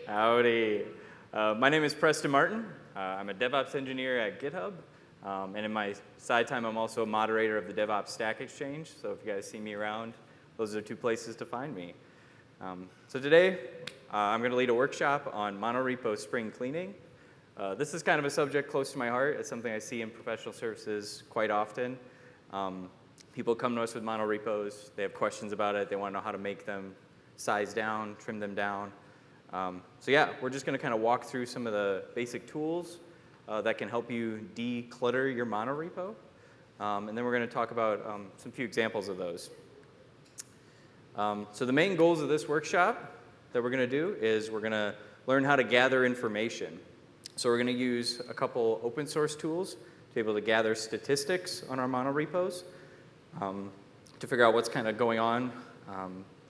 Howdy. My name is Preston Martin. I'm a DevOps engineer at GitHub. And in my side time, I'm also a moderator of the DevOps Stack Exchange. So if you guys see me around, those are two places to find me. So today, I'm going to lead a workshop on monorepo spring cleaning. This is kind of a subject close to my heart. It's something I see in professional services quite often. People come to us with monorepos. They have questions about it. They want to know how to make them size down, trim them down. So yeah, we're just going to kind of walk through some of the basic tools that can help you declutter your monorepo. And then we're going to talk about some few examples of those. So the main goals of this workshop that we're going to do is we're going to learn how to gather information. So we're going to use a couple open source tools to be able to gather statistics on our monorepos to figure out what's kind of going on.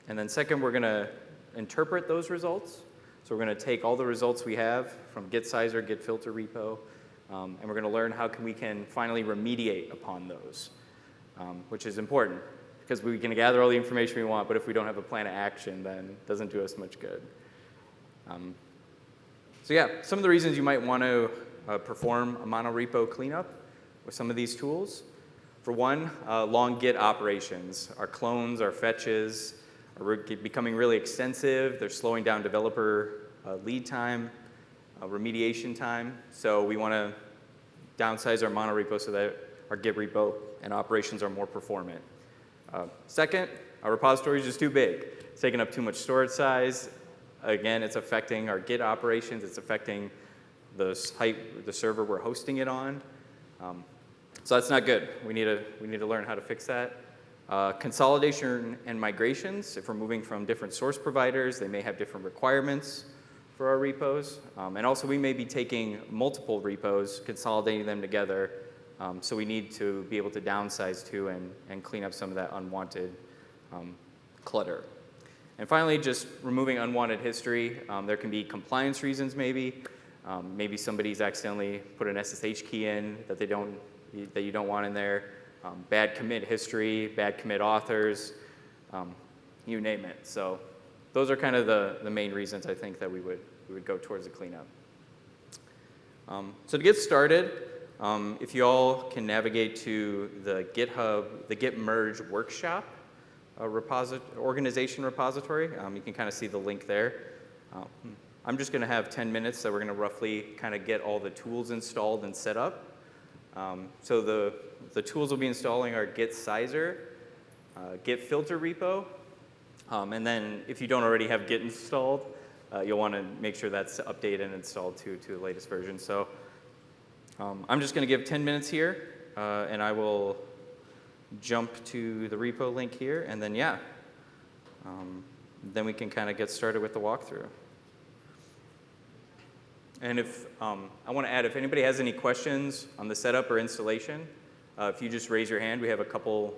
And then second, we're going to interpret those results. So we're going to take all the results we have from Git Sizer, Git Filter repo, and we're going to learn how we can finally remediate upon those, which is important because we can gather all the information we want, but if we don't have a plan of action, then it doesn't do us much good. So yeah, some of the reasons you might want to perform a monorepo cleanup with some of these tools. For one, long Git operations. Our clones, our fetches, are becoming really extensive. They're slowing down developer lead time, remediation time. So we want to downsize our monorepo so that our Git repo and operations are more performant. Second, our repository is just too big. It's taking up too much storage size. Again, it's affecting our Git operations. It's affecting the server we're hosting it on. So that's not good. We need to learn how to fix that. Consolidation and migrations. If we're moving from different source providers, they may have different requirements for our repos. And also, we may be taking multiple repos, consolidating them together. So we need to be able to downsize too and clean up some of that unwanted clutter. And finally, just removing unwanted history. There can be compliance reasons maybe. Maybe somebody's accidentally put an SSH key in that you don't want in there. Bad commit history, bad commit authors, you name it. So those are kind of the main reasons I think that we would go towards a cleanup. So to get started, if you all can navigate to the GitHub, the Git Merge workshop organization repository, you can kind of see the link there. I'm just going to have 10 minutes that we're going to roughly kind of get all the tools installed and set up. So the tools we'll be installing are Git Sizer, Git Filter repo, and then if you don't already have Git installed, you'll want to make sure that's updated and installed to the latest version. So I'm just going to give 10 minutes here, and I will jump to the repo link here, and then yeah, then we can kind of get started with the walkthrough. And if I want to add, if anybody has any questions on the setup or installation, if you just raise your hand, we have a couple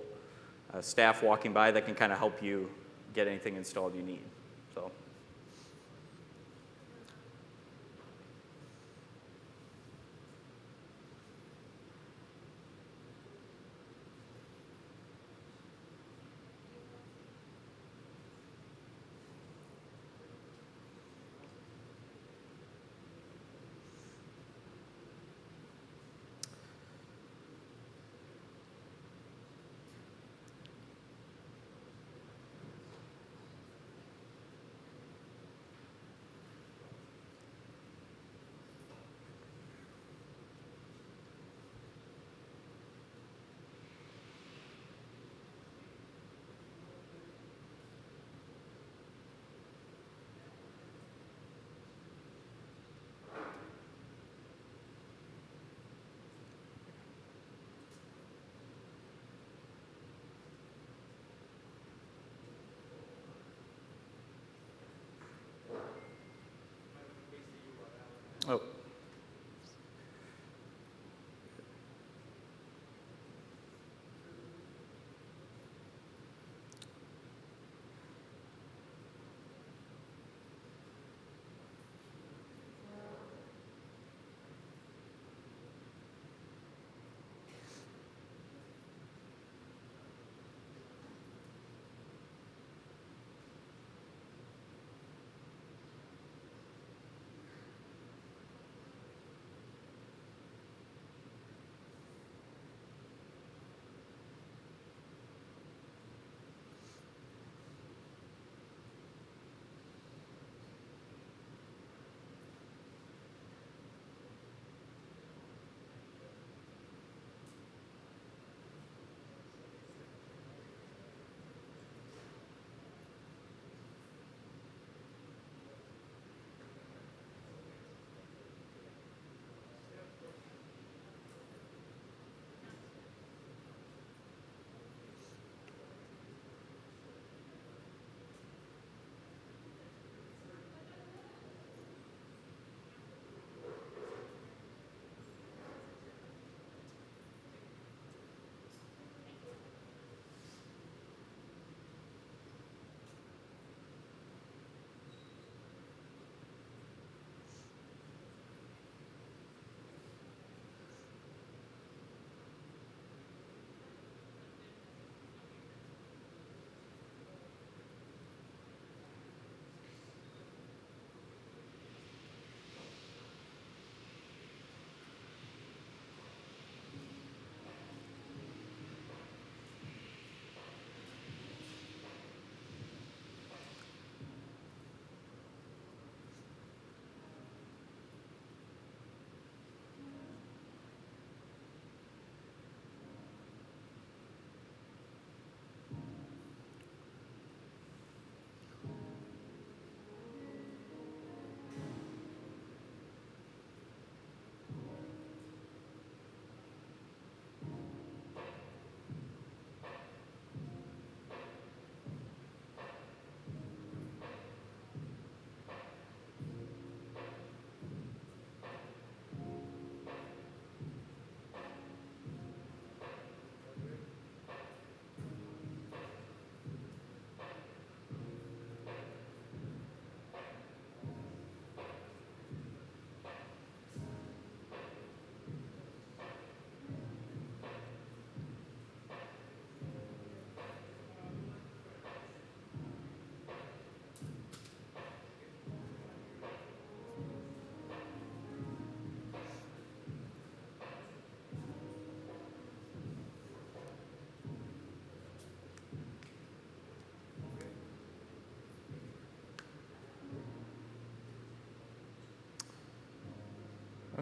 staff walking by that can kind of help you get anything installed you need. So.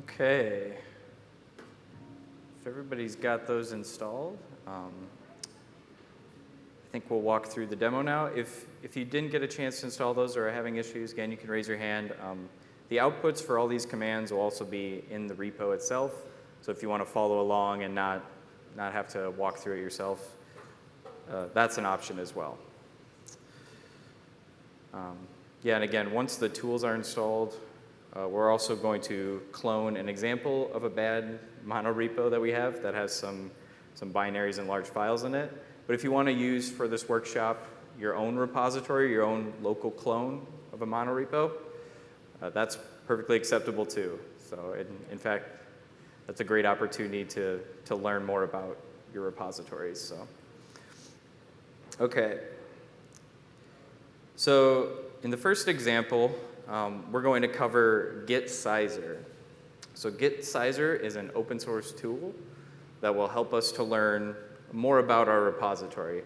Okay. If everybody's got those installed, I think we'll walk through the demo now. If you didn't get a chance to install those or are having issues, again, you can raise your hand. The outputs for all these commands will also be in the repo itself. So if you want to follow along and not have to walk through it yourself, that's an option as well. Yeah, and again, once the tools are installed, we're also going to clone an example of a bad monorepo that we have that has some binaries and large files in it. But if you want to use for this workshop your own repository, your own local clone of a monorepo, that's perfectly acceptable too. So in fact, that's a great opportunity to learn more about your repositories. So, okay. So in the first example, we're going to cover Git Sizer. So Git Sizer is an open source tool that will help us to learn more about our repository.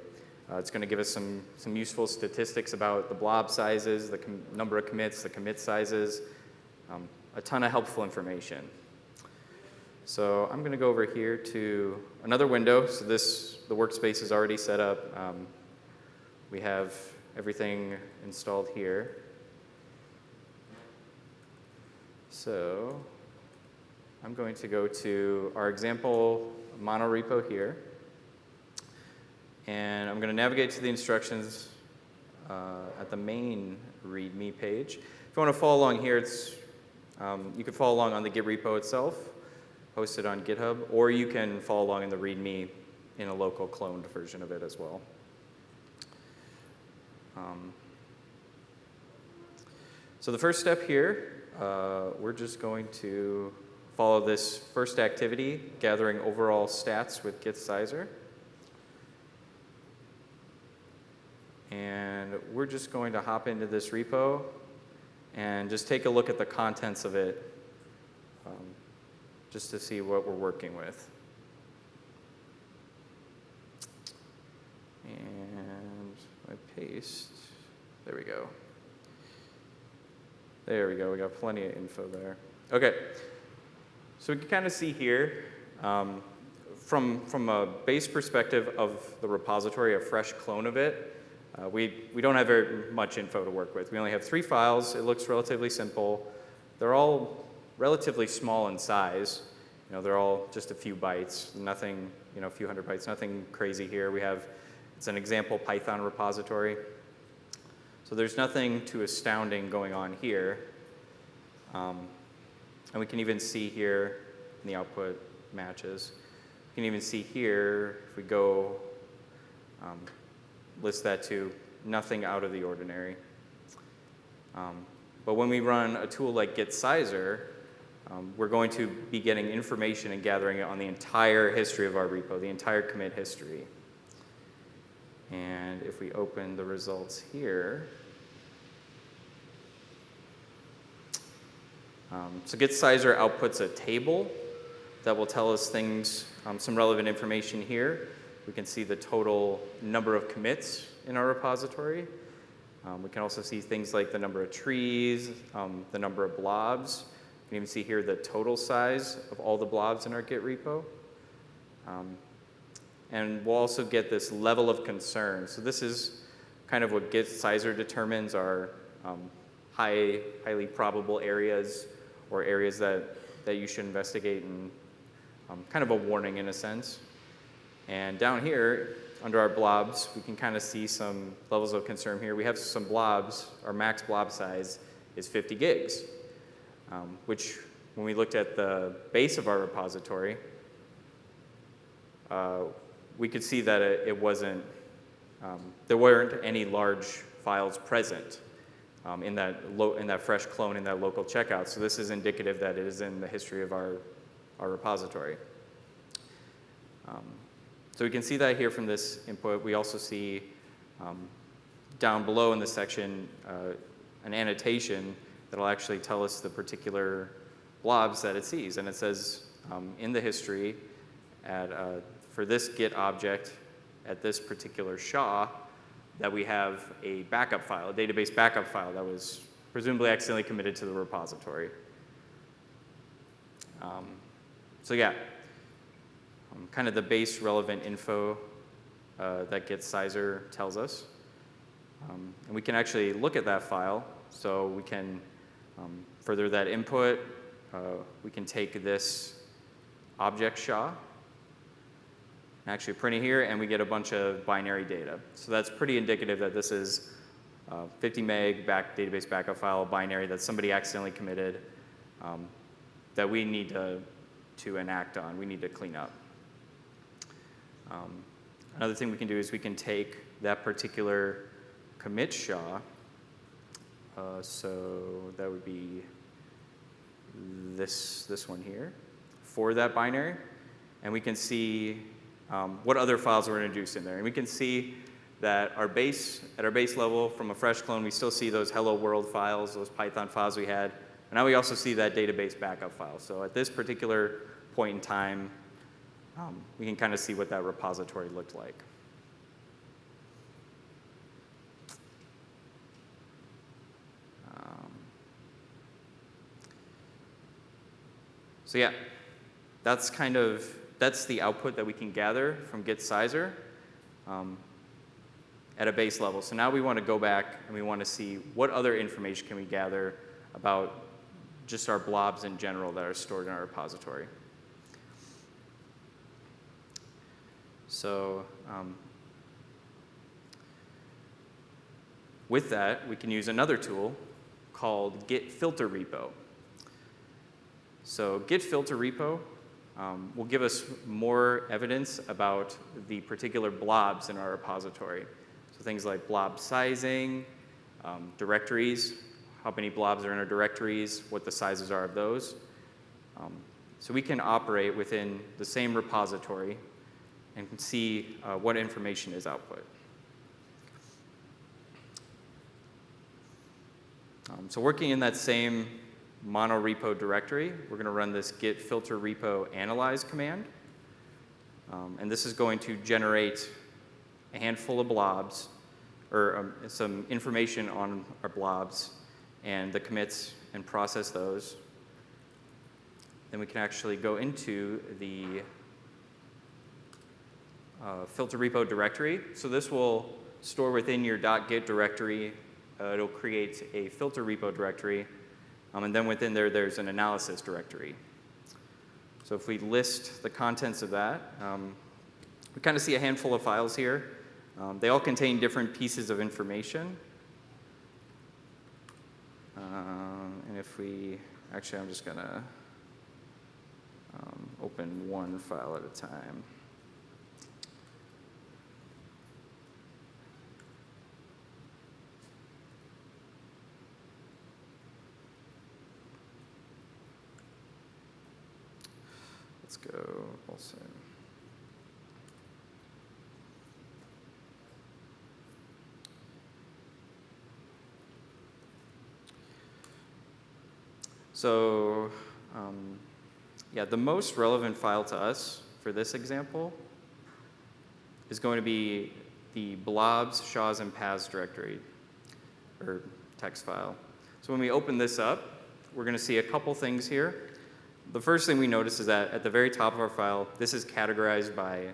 It's going to give us some useful statistics about the blob sizes, the number of commits, the commit sizes, a ton of helpful information. So I'm going to go over here to another window. So the workspace is already set up. We have everything installed here. So I'm going to go to our example monorepo here. And I'm going to navigate to the instructions at the main README page. If you want to follow along here, you can follow along on the Git repo itself, posted on GitHub, or you can follow along in the README in a local cloned version of it as well. So the first step here, we're just going to follow this first activity, gathering overall stats with Git Sizer. And we're just going to hop into this repo and just take a look at the contents of it just to see what we're working with. And I paste. There we go. There we go. We got plenty of info there. OK. So we can kind of see here, from a base perspective of the repository, a fresh clone of it, we don't have very much info to work with. We only have 3 files. It looks relatively simple. They're all relatively small in size. They're all just a few bytes, nothing, a few hundred bytes, nothing crazy here. It's an example Python repository. So there's nothing too astounding going on here. And we can even see here in the output matches. We can even see here, if we go list that to nothing out of the ordinary. But when we run a tool like Git Sizer, we're going to be getting information and gathering it on the entire history of our repo, the entire commit history. And if we open the results here, so Git Sizer outputs a table that will tell us things, some relevant information here. We can see the total number of commits in our repository. We can also see things like the number of trees, the number of blobs. You can even see here the total size of all the blobs in our Git repo. And we'll also get this level of concern. So this is kind of what Git Sizer determines are highly probable areas or areas that you should investigate, and kind of a warning in a sense. And down here, under our blobs, we can kind of see some levels of concern here. We have some blobs. Our max blob size is 50 gigs, which when we looked at the base of our repository, we could see that it wasn't, there weren't any large files present in that fresh clone in that local checkout. So this is indicative that it is in the history of our repository. So we can see that here from this input. We also see down below in this section an annotation that will actually tell us the particular blobs that it sees. And it says in the history for this Git object at this particular SHA that we have a backup file, a database backup file that was presumably accidentally committed to the repository. So yeah, kind of the base relevant info that Git sizer tells us. And we can actually look at that file. So we can further that input. We can take this object SHA and actually print it here, and we get a bunch of binary data. So that's pretty indicative that this is 50 meg database backup file binary that somebody accidentally committed that we need to enact on. We need to clean up. Another thing we can do is we can take that particular commit SHA. So that would be this one here for that binary. And we can see what other files were introduced in there. And we can see that at our base level, from a fresh clone, we still see those hello world files, those Python files we had. And now we also see that database backup file. So at this particular point in time, we can kind of see what that repository looked like. So yeah, that's the output that we can gather from Git sizer at a base level. So now we want to go back and we want to see what other information can we gather about just our blobs in general that are stored in our repository. So with that, we can use another tool called Git filter repo. So Git filter repo will give us more evidence about the particular blobs in our repository. So things like blob sizing, directories, how many blobs are in our directories, what the sizes are of those. So we can operate within the same repository and can see what information is output. So working in that same monorepo directory, we're going to run this git filter repo analyze command. And this is going to generate a handful of blobs, or some information on our blobs and the commits and process those. Then we can actually go into the filter repo directory. So this will store within your .git directory. It'll create a filter repo directory. And then within there, there's an analysis directory. So if we list the contents of that, we kind of see a handful of files here. They all contain different pieces of information. And if we, actually, I'm just going to open one file at a time. Let's go also. So yeah, the most relevant file to us for this example is going to be the blobs, SHAs, and paths directory, or text file. So when we open this up, we're going to see a couple things here. The first thing we notice is that at the very top of our file, this is categorized by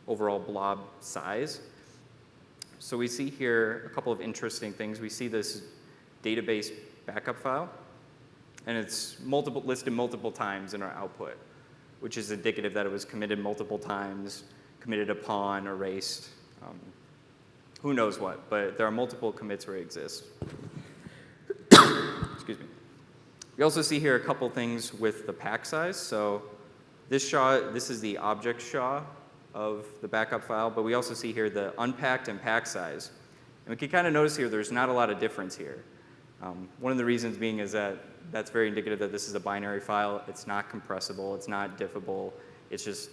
overall blob size. So we see here a couple of interesting things. We see this database backup file, and it's listed multiple times in our output, which is indicative that it was committed multiple times, committed upon, erased, who knows what, but there are multiple commits where it exists. Excuse me. We also see here a couple things with the pack size. So this SHA, this is the object SHA of the backup file, but we also see here the unpacked and pack size. And we can kind of notice here there's not a lot of difference here. One of the reasons being is that that's very indicative that this is a binary file. It's not compressible. It's not diffable. It's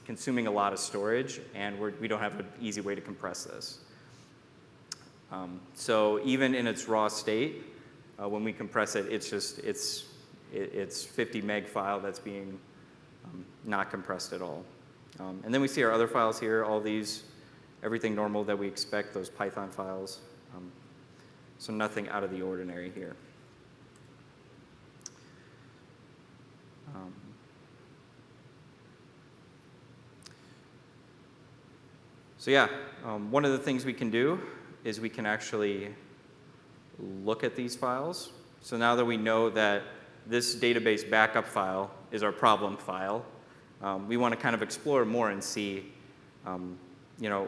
consuming a lot of storage, and we don't have an easy way to compress this. So even in its raw state, when we compress it, it's 50 meg file that's being not compressed at all. And then we see our other files here, all these, everything normal that we expect, those Python files. So nothing out of the ordinary here. Um, so yeah, one of the things we can do is we can actually look at these files. So now that we know that this database backup file is our problem file, we want to kind of explore more and see,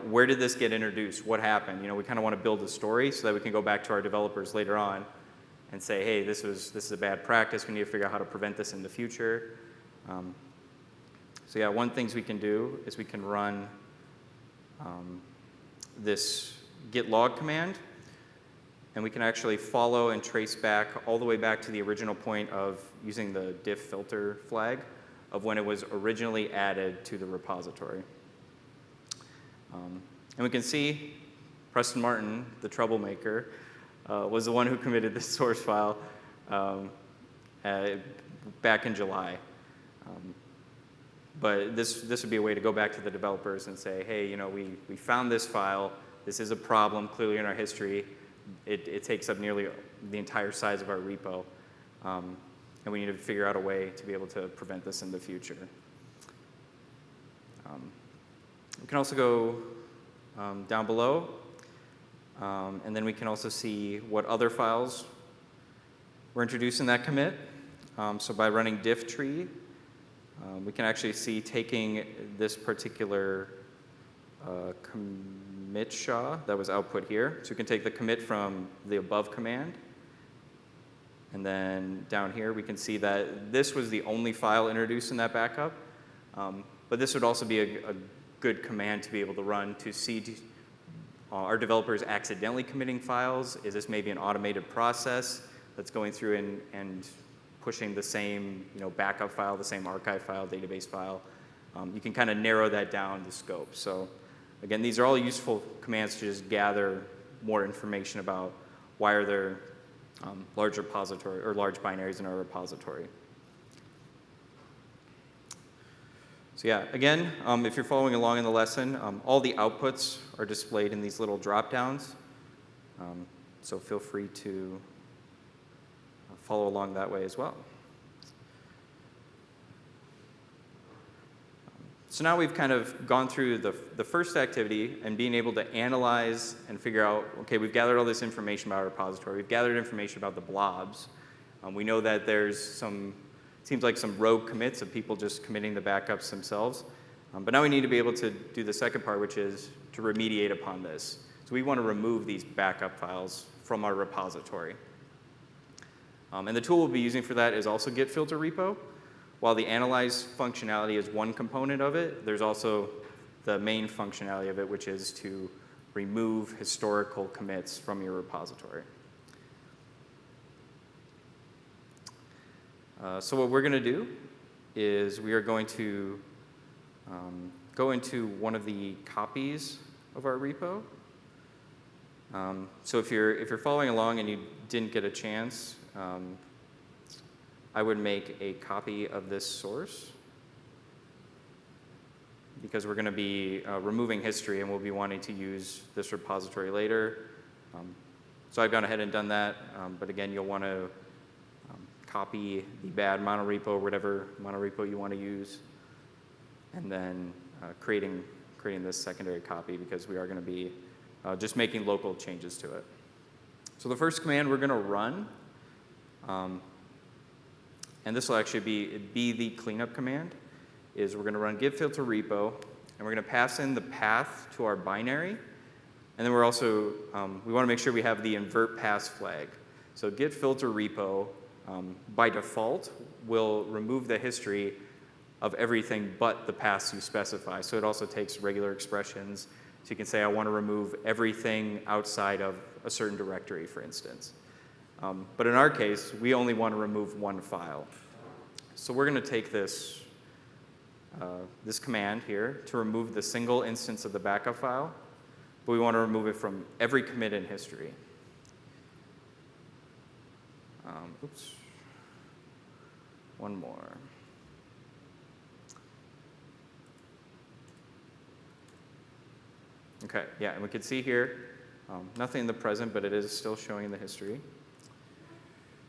where did this get introduced? What happened? We kind of want to build a story so that we can go back to our developers later on and say, hey, this is a bad practice. We need to figure out how to prevent this in the future. So yeah, one things we can do is we can run this git log command, and we can actually follow and trace back all the way back to the original point of using the diff filter flag of when it was originally added to the repository. And we can see Preston Martin, the troublemaker, was the one who committed this source file back in July. But this would be a way to go back to the developers and say, hey, we found this file. This is a problem clearly in our history. It takes up nearly the entire size of our repo. And we need to figure out a way to be able to prevent this in the future. We can also go down below, and then we can also see what other files were introduced in that commit. So by running diff tree, we can actually see taking this particular commit SHA that was output here. So we can take the commit from the above command, and then down here we can see that this was the only file introduced in that backup. But this would also be a good command to be able to run to see are developers accidentally committing files? Is this maybe an automated process that's going through and pushing the same backup file, the same archive file, database file? You can kind of narrow that down the scope. So again, these are all useful commands to just gather more information about why are there large repository or large binaries in our repository. So yeah, again, if you're following along in the lesson, all the outputs are displayed in these little drop-downs. So feel free to follow along that way as well. So now we've kind of gone through the first activity and being able to analyze and figure out, okay, we've gathered all this information about our repository. We've gathered information about the blobs. We know that there's seems like some rogue commits of people just committing the backups themselves. But now we need to be able to do the second part, which is to remediate upon this. So we want to remove these backup files from our repository. And the tool we'll be using for that is also Git filter repo. While the analyze functionality is one component of it, there's also the main functionality of it, which is to remove historical commits from your repository. So what we're going to do is we are going to go into one of the copies of our repo. So if you're following along and you didn't get a chance, I would make a copy of this source because we're going to be removing history and we'll be wanting to use this repository later. So I've gone ahead and done that, but again, you'll want to copy the bad monorepo or whatever monorepo you want to use, and then creating this secondary copy because we are going to be just making local changes to it. So the first command we're going to run, and this will actually be the cleanup command, is we're going to run git filter repo, and we're going to pass in the path to our binary, and then we're also, we want to make sure we have the invert pass flag. So git filter repo, by default, will remove the history of everything but the paths you specify. So it also takes regular expressions. So you can say, I want to remove everything outside of a certain directory, for instance. But in our case, we only want to remove one file. So we're going to take this command here to remove the single instance of the backup file, but we want to remove it from every commit in history. Oops. One more. Okay, yeah, and we can see here, nothing in the present, but it is still showing in the history.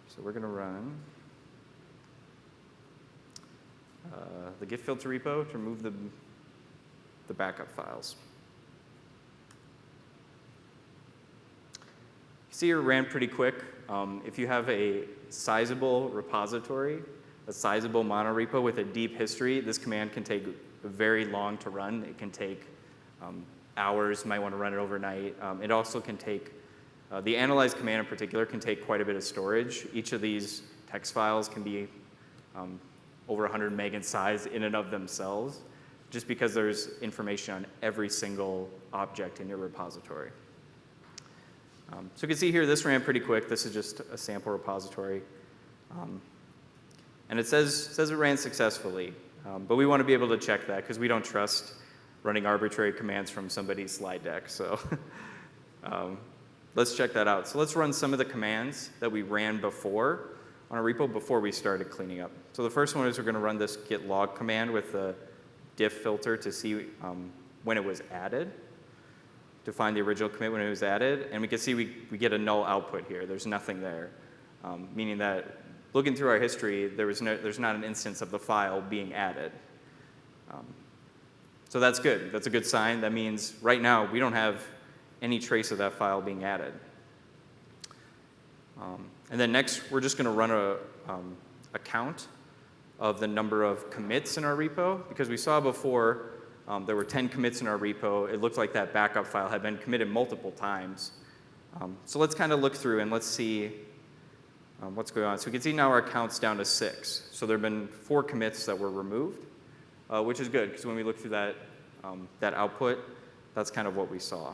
So we're going to run the Git filter repo to remove the backup files. See, it ran pretty quick. If you have a sizable repository, a sizable monorepo with a deep history, this command can take very long to run. It can take hours. You might want to run it overnight. It also can take, the analyze command in particular can take quite a bit of storage. Each of these text files can be over 100 meg in size in and of themselves, just because there's information on every single object in your repository. So you can see here, this ran pretty quick. This is just a sample repository. And it says it ran successfully. But we want to be able to check that because we don't trust running arbitrary commands from somebody's slide deck. So let's check that out. So let's run some of the commands that we ran before on a repo before we started cleaning up. So the first one is we're going to run this git log command with the diff filter to see when it was added, to find the original commit when it was added. And we can see we get a null output here. There's nothing there, meaning that looking through our history, there's not an instance of the file being added. So that's good. That's a good sign. That means right now we don't have any trace of that file being added. And then next, we're just going to run a count of the number of commits in our repo, because we saw before there were 10 commits in our repo. It looked like that backup file had been committed multiple times. So let's kind of look through and let's see what's going on. So we can see now our count's down to 6. So there have been 4 commits that were removed, which is good, because when we look through that output, that's kind of what we saw.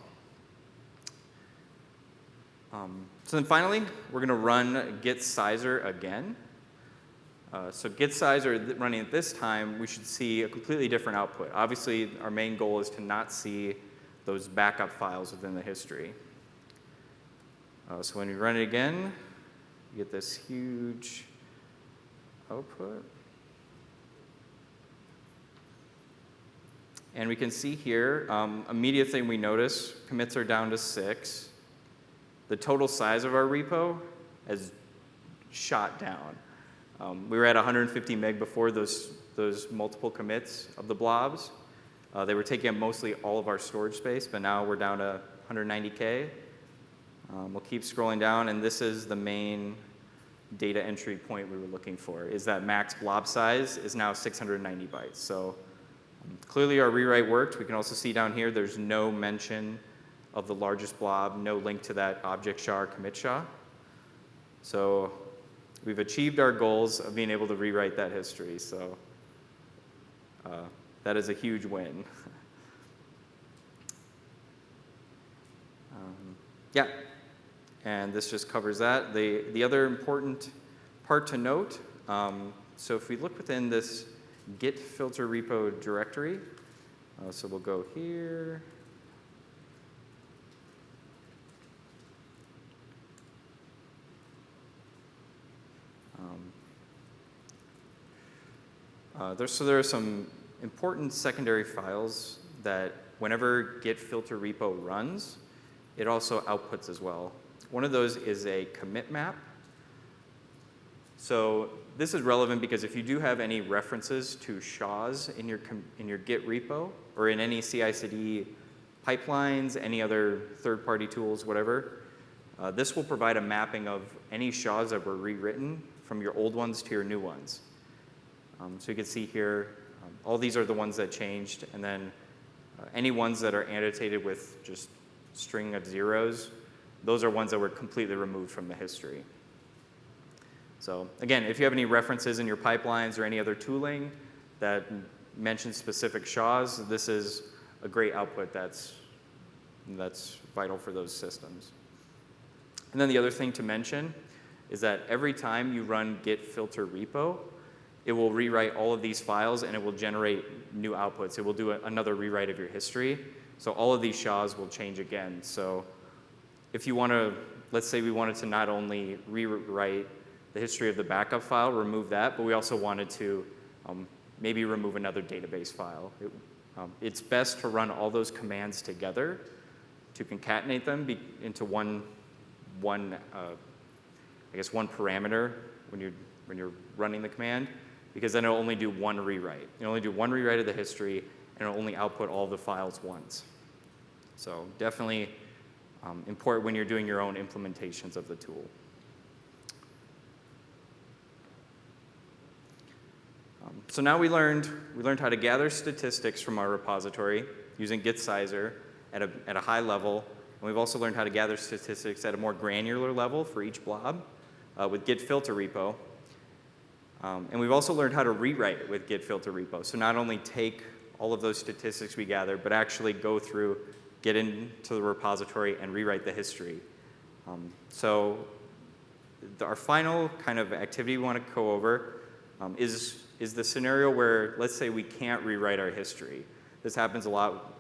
So then finally, we're going to run git sizer again. So git sizer running at this time, we should see a completely different output. Obviously, our main goal is to not see those backup files within the history. So when we run it again, you get this huge output. And we can see here, immediate thing we notice, commits are down to 6. The total size of our repo has shot down. We were at 150 meg before those multiple commits of the blobs. They were taking up mostly all of our storage space, but now we're down to 190K. We'll keep scrolling down, and this is the main data entry point we were looking for, is that max blob size is now 690 bytes. So clearly our rewrite worked. We can also see down here there's no mention of the largest blob, no link to that object SHA or commit SHA. So we've achieved our goals of being able to rewrite that history. So that is a huge win. Yeah, and this just covers that. The other important part to note, so if we look within this git filter repo directory, so we'll go here. So there are some important secondary files that whenever git filter repo runs, it also outputs as well. One of those is a commit map. So this is relevant because if you do have any references to SHAs in your Git repo or in any CI/CD pipelines, any other third-party tools, whatever, this will provide a mapping of any SHAs that were rewritten from your old ones to your new ones. So you can see here, all these are the ones that changed, and then any ones that are annotated with just string of zeros, those are ones that were completely removed from the history. So again, if you have any references in your pipelines or any other tooling that mention specific SHAs, this is a great output that's vital for those systems. And then the other thing to mention is that every time you run git filter repo, it will rewrite all of these files and it will generate new outputs. It will do another rewrite of your history. So all of these SHAs will change again. So if you want to, let's say we wanted to not only rewrite the history of the backup file, remove that, but we also wanted to maybe remove another database file. It's best to run all those commands together to concatenate them into one parameter when you're running the command, because then it'll only do one rewrite. It'll only do one rewrite of the history, and it'll only output all the files once. So definitely important when you're doing your own implementations of the tool. So now we learned how to gather statistics from our repository using Git Sizer at a high level. And we've also learned how to gather statistics at a more granular level for each blob with Git filter repo. And we've also learned how to rewrite with Git filter repo. So not only take all of those statistics we gather, but actually go through, get into the repository, and rewrite the history. So our final kind of activity we want to go over is the scenario where, let's say, we can't rewrite our history. This happens a lot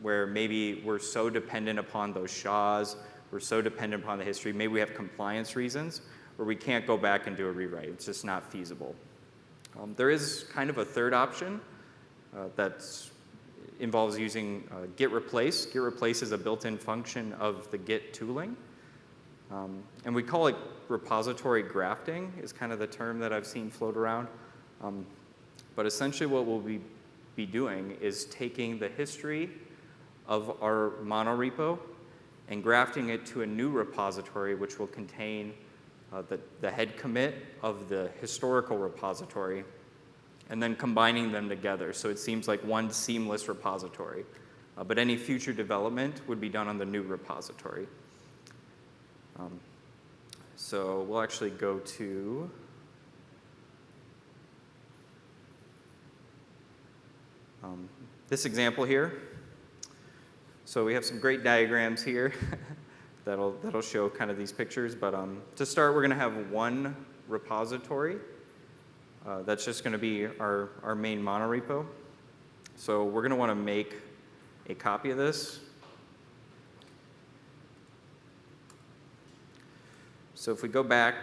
where maybe we're so dependent upon those SHAs, we're so dependent upon the history, maybe we have compliance reasons where we can't go back and do a rewrite. It's just not feasible. There is kind of a third option that involves using Git replace. Git replace is a built-in function of the Git tooling. And we call it repository grafting is kind of the term that I've seen float around. But essentially what we'll be doing is taking the history of our monorepo and grafting it to a new repository which will contain the head commit of the historical repository and then combining them together so it seems like one seamless repository. But any future development would be done on the new repository. So we'll actually go to this example here. So we have some great diagrams here that'll show kind of these pictures. But to start, we're going to have one repository. That's just going to be our main monorepo. So we're going to want to make a copy of this. So if we go back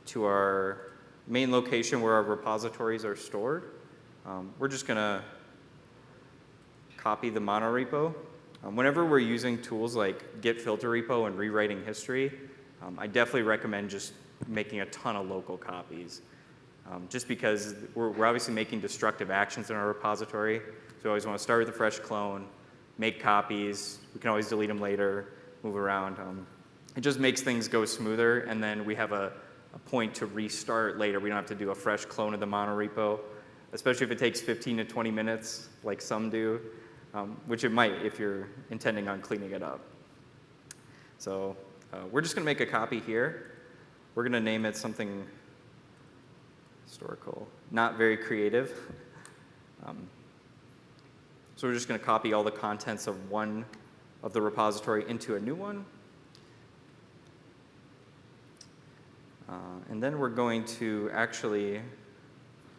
to our main location where our repositories are stored, we're just going to copy the monorepo. Whenever we're using tools like Git filter repo and rewriting history, I definitely recommend just making a ton of local copies. Just because we're obviously making destructive actions in our repository, so we always want to start with a fresh clone, make copies. We can always delete them later, move around. It just makes things go smoother, and then we have a point to restart later. We don't have to do a fresh clone of the monorepo, especially if it takes 15 to 20 minutes, like some do, which it might if you're intending on cleaning it up. So we're just going to make a copy here. We're going to name it something historical, not very creative. So we're just going to copy all the contents of one of the repository into a new one. And then we're going to actually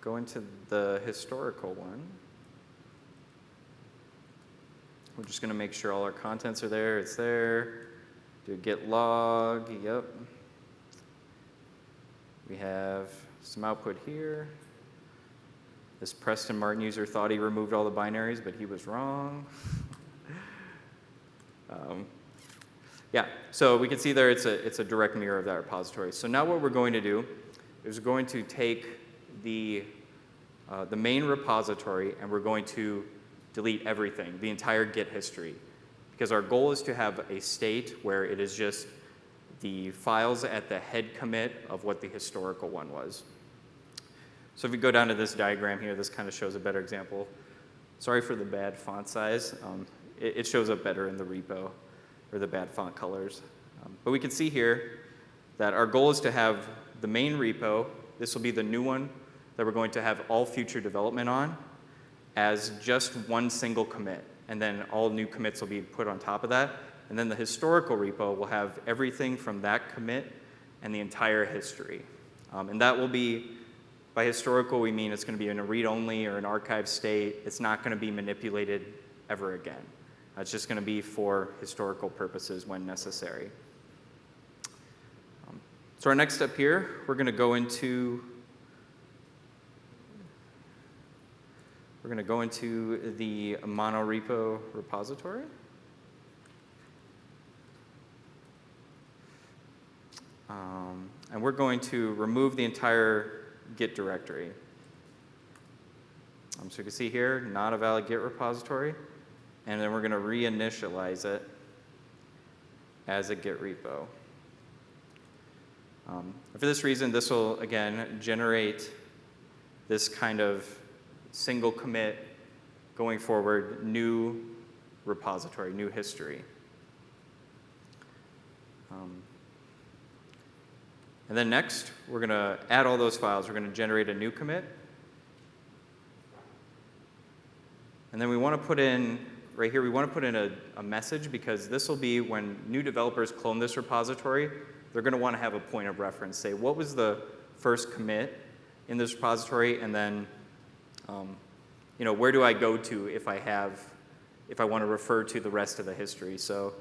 go into the historical one. We're just going to make sure all our contents are there. It's there. Do a git log. Yep. We have some output here. This Preston Martin user thought he removed all the binaries, but he was wrong. Yeah, so we can see there it's a direct mirror of that repository. So now what we're going to do is we're going to take the main repository and we're going to delete everything, the entire Git history. Because our goal is to have a state where it is just the files at the head commit of what the historical one was. So if we go down to this diagram here, this kind of shows a better example. Sorry for the bad font size. It shows up better in the repo, or the bad font colors. But we can see here that our goal is to have the main repo, this will be the new one that we're going to have all future development on, as just one single commit. And then all new commits will be put on top of that. And then the historical repo will have everything from that commit and the entire history. And that will be, by historical we mean it's going to be in a read-only or an archive state. It's not going to be manipulated ever again. It's just going to be for historical purposes when necessary. So our next step here, we're going to go into the monorepo repository. And we're going to remove the entire Git directory. So you can see here, not a valid Git repository. And then we're going to reinitialize it as a Git repo. For this reason, this will, again, generate this kind of single commit going forward, new repository, new history. And then next, we're going to add all those files. We're going to generate a new commit. And then we want to put in, right here, we want to put in a message, because this will be when new developers clone this repository, they're going to want to have a point of reference. Say, what was the first commit in this repository? And then, where do I go to if I want to refer to the rest of the history? So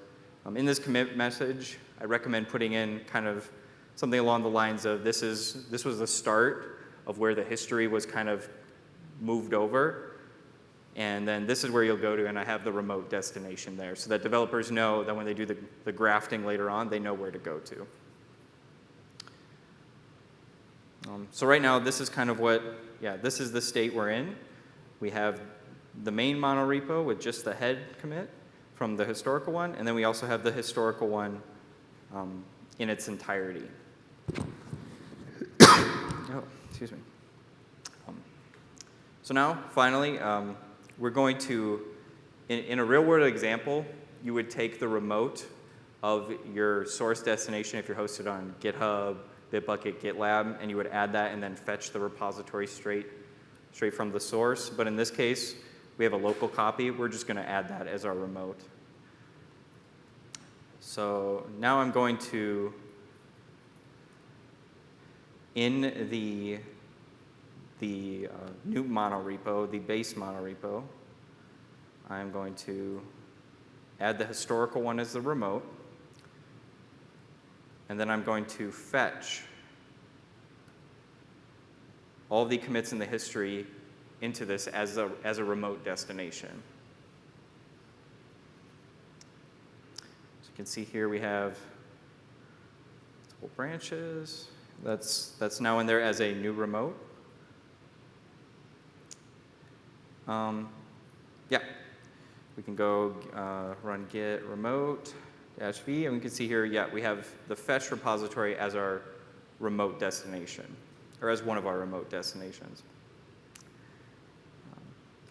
in this commit message, I recommend putting in kind of something along the lines of, this was the start of where the history was kind of moved over. And then this is where you'll go to, and I have the remote destination there, so that developers know that when they do the grafting later on, they know where to go to. So right now, this is kind of this is the state we're in. We have the main monorepo with just the head commit from the historical one, and then we also have the historical one in its entirety. Oh, excuse me. So now, finally, we're going to, in a real-world example, you would take the remote of your source destination if you're hosted on GitHub, Bitbucket, GitLab, and you would add that and then fetch the repository straight from the source. But in this case, we have a local copy. We're just going to add that as our remote. So now I'm going to, in the new monorepo, the base monorepo, I'm going to add the historical one as the remote, and then I'm going to fetch all the commits in the history into this as a remote destination. So you can see here we have multiple branches. That's now in there as a new remote. We can go run git remote -v, and we can see here, we have the fetch repository as our remote destination, or as one of our remote destinations.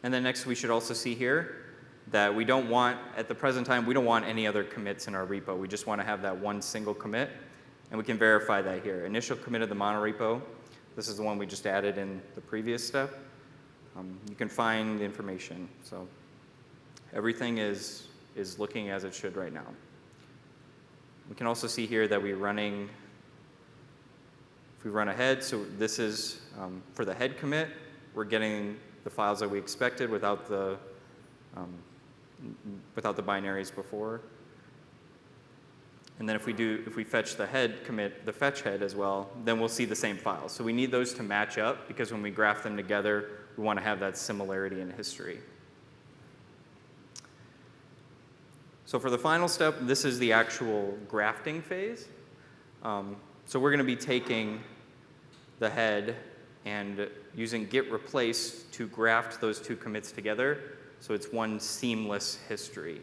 And then next, we should also see here that we don't want, at the present time, we don't want any other commits in our repo. We just want to have that one single commit, and we can verify that here. Initial commit of the monorepo, this is the one we just added in the previous step. You can find information. So everything is looking as it should right now. We can also see here that if we run ahead, so this is for the head commit, we're getting the files that we expected without the binaries before. And then if we fetch the head commit, the fetch head as well, then we'll see the same files. So we need those to match up, because when we graph them together, we want to have that similarity in history. So for the final step, this is the actual grafting phase. So we're going to be taking the head and using git replace to graft those two commits together, so it's one seamless history.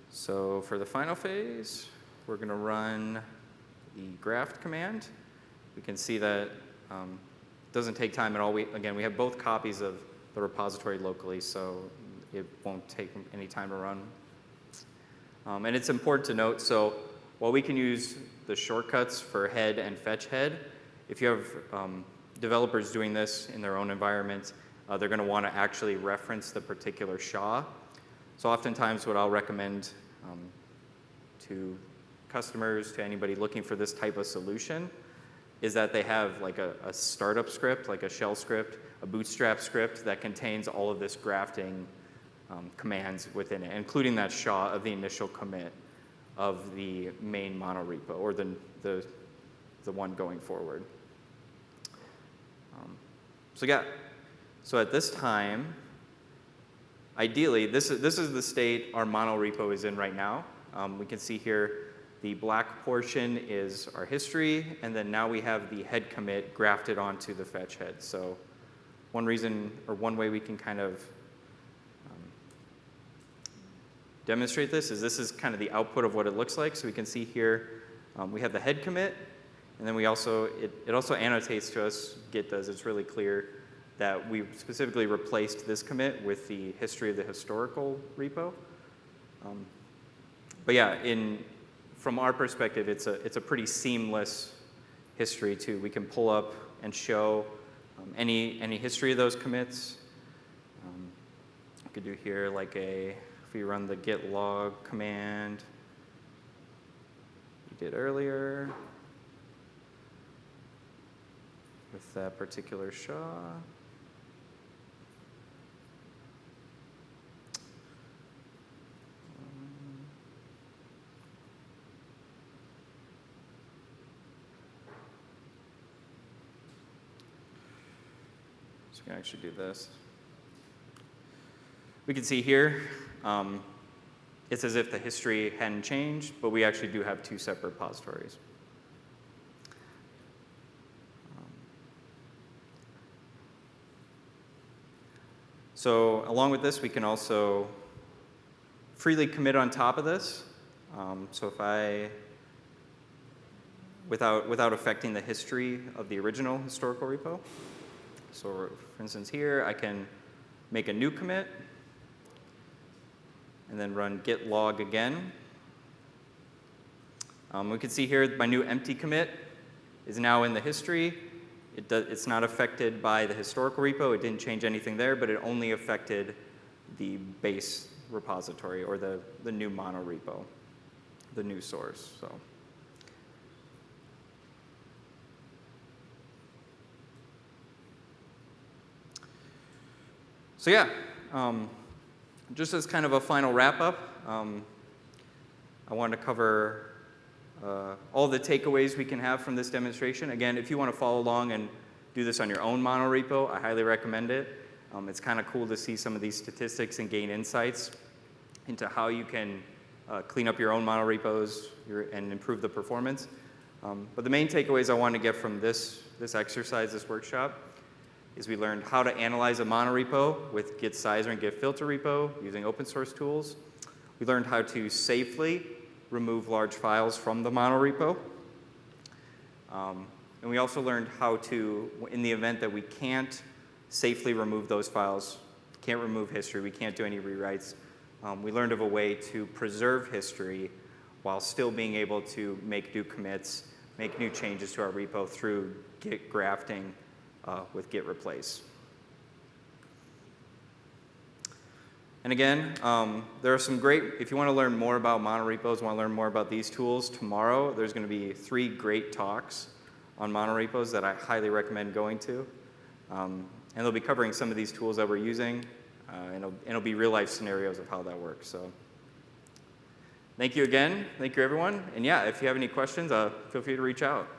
So for the final phase, we're going to run the graft command. We can see that it doesn't take time at all. We have both copies of the repository locally, so it won't take any time to run. And it's important to note, so while we can use the shortcuts for head and fetch head, if you have developers doing this in their own environment, they're going to want to actually reference the particular SHA. So oftentimes what I'll recommend to customers, to anybody looking for this type of solution, is that they have like a startup script, like a shell script, a bootstrap script that contains all of this grafting commands within it, including that SHA of the initial commit of the main monorepo, or the one going forward. So at this time, ideally, this is the state our monorepo is in right now. We can see here the black portion is our history, and then now we have the head commit grafted onto the fetch head. So one reason, or one way we can kind of demonstrate this is kind of the output of what it looks like. So we can see here we have the head commit, and then we also, it also annotates to us, Git does, it's really clear that we specifically replaced this commit with the history of the historical repo. But yeah, from our perspective, it's a pretty seamless history too. We can pull up and show any history of those commits. We could do here like if we run the git log command we did earlier with that particular SHA. So we can actually do this. We can see here, it's as if the history hadn't changed, but we actually do have two separate repositories. So along with this, we can also freely commit on top of this. So if without affecting the history of the original historical repo. So for instance here, I can make a new commit and then run git log again. We can see here my new empty commit is now in the history. It's not affected by the historical repo. It didn't change anything there, but it only affected the base repository or the new monorepo, the new source. So yeah, just as kind of a final wrap-up, I want to cover all the takeaways we can have from this demonstration. Again, if you want to follow along and do this on your own monorepo, I highly recommend it. It's kind of cool to see some of these statistics and gain insights into how you can clean up your own monorepos and improve the performance. But the main takeaways I want to get from this exercise, this workshop, is we learned how to analyze a monorepo with Git Sizer and Git Filter repo using open source tools. We learned how to safely remove large files from the monorepo. And we also learned how to, in the event that we can't safely remove those files, can't remove history, we can't do any rewrites, we learned of a way to preserve history while still being able to make new commits, make new changes to our repo through Git grafting with git replace. And again, there are some great, if you want to learn more about monorepos, want to learn more about these tools, tomorrow there's going to be 3 great talks on monorepos that I highly recommend going to. And they'll be covering some of these tools that we're using, and it'll be real life scenarios of how that works. So thank you again. Thank you, everyone. And yeah, if you have any questions, feel free to reach out.